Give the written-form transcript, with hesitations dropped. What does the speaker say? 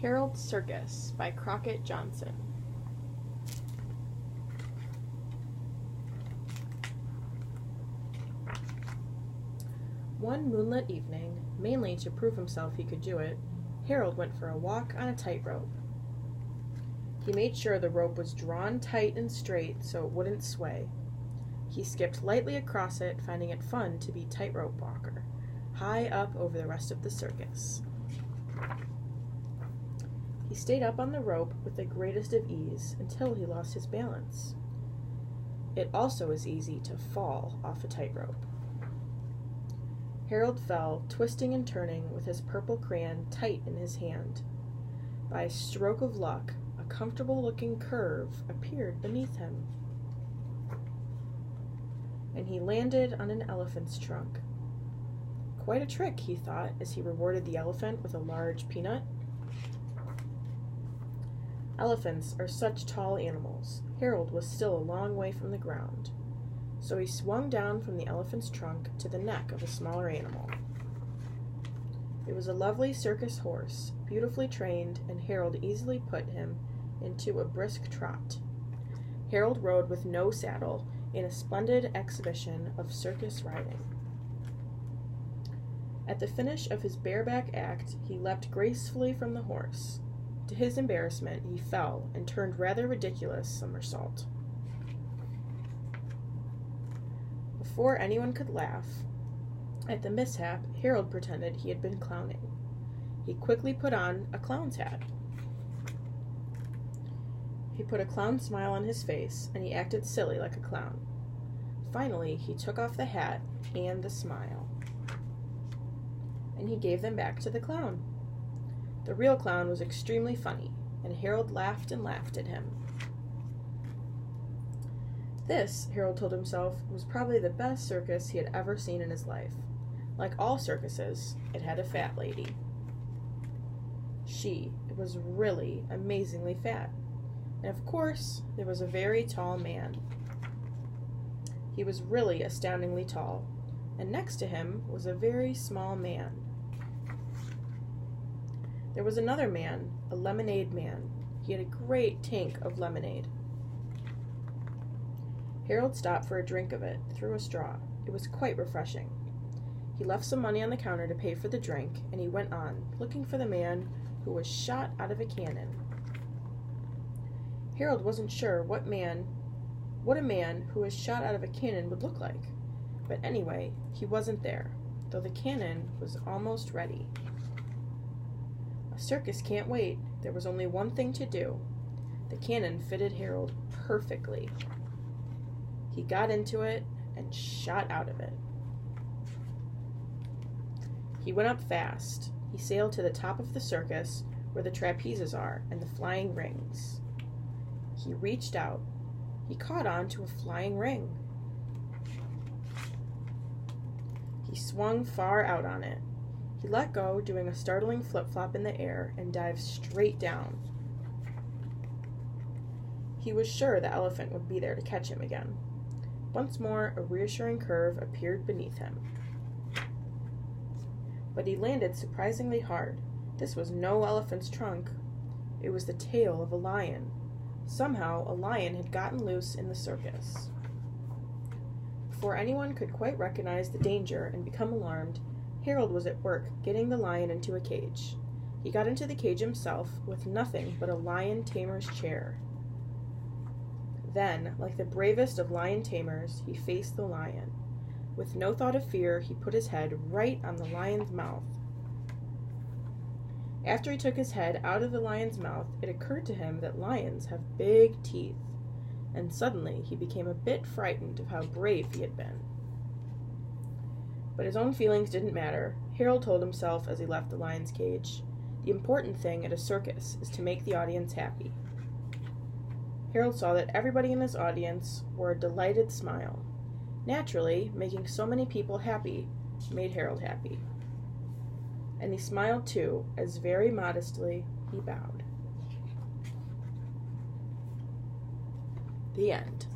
Harold's Circus by Crockett Johnson. One moonlit evening, mainly to prove himself he could do it, Harold went for a walk on a tightrope. He made sure the rope was drawn tight and straight so it wouldn't sway. He skipped lightly across it, finding it fun to be tightrope walker, high up over the rest of the circus. He stayed up on the rope with the greatest of ease until he lost his balance. It also is easy to fall off a tightrope. Harold fell, twisting and turning with his purple crayon tight in his hand. By a stroke of luck, a comfortable-looking curve appeared beneath him, and he landed on an elephant's trunk. Quite a trick, he thought, as he rewarded the elephant with a large peanut. Elephants are such tall animals. Harold was still a long way from the ground, so he swung down from the elephant's trunk to the neck of a smaller animal. It was a lovely circus horse, beautifully trained, and Harold easily put him into a brisk trot. Harold rode with no saddle in a splendid exhibition of circus riding. At the finish of his bareback act, he leapt gracefully from the horse. To his embarrassment, he fell and turned rather ridiculous somersault. Before anyone could laugh at the mishap, Harold pretended he had been clowning. He quickly put on a clown's hat. He put a clown smile on his face, and he acted silly like a clown. Finally, he took off the hat and the smile, and he gave them back to the clown. The real clown was extremely funny, and Harold laughed and laughed at him. This, Harold told himself, was probably the best circus he had ever seen in his life. Like all circuses, it had a fat lady. She was really amazingly fat. And of course, there was a very tall man. He was really astoundingly tall, and next to him was a very small man. There was another man, a lemonade man. He had a great tank of lemonade. Harold stopped for a drink of it, through a straw. It was quite refreshing. He left some money on the counter to pay for the drink, and he went on, looking for the man who was shot out of a cannon. Harold wasn't sure what a man who was shot out of a cannon would look like. But anyway, he wasn't there, though the cannon was almost ready. A circus can't wait. There was only one thing to do. The cannon fitted Harold perfectly. He got into it and shot out of it. He went up fast. He sailed to the top of the circus, where the trapezes are and the flying rings. He reached out. He caught on to a flying ring. He swung far out on it. He let go, doing a startling flip-flop in the air, and dived straight down. He was sure the elephant would be there to catch him again. Once more, a reassuring curve appeared beneath him. But he landed surprisingly hard. This was no elephant's trunk. It was the tail of a lion. Somehow, a lion had gotten loose in the circus. Before anyone could quite recognize the danger and become alarmed, Harold was at work getting the lion into a cage. He got into the cage himself with nothing but a lion tamer's chair. Then, like the bravest of lion tamers, he faced the lion. With no thought of fear, he put his head right on the lion's mouth. After he took his head out of the lion's mouth, it occurred to him that lions have big teeth, and suddenly he became a bit frightened of how brave he had been. But his own feelings didn't matter. Harold told himself as he left the lion's cage, the important thing at a circus is to make the audience happy. Harold saw that everybody in his audience wore a delighted smile. Naturally, making so many people happy made Harold happy. And he smiled too, as very modestly he bowed. The end.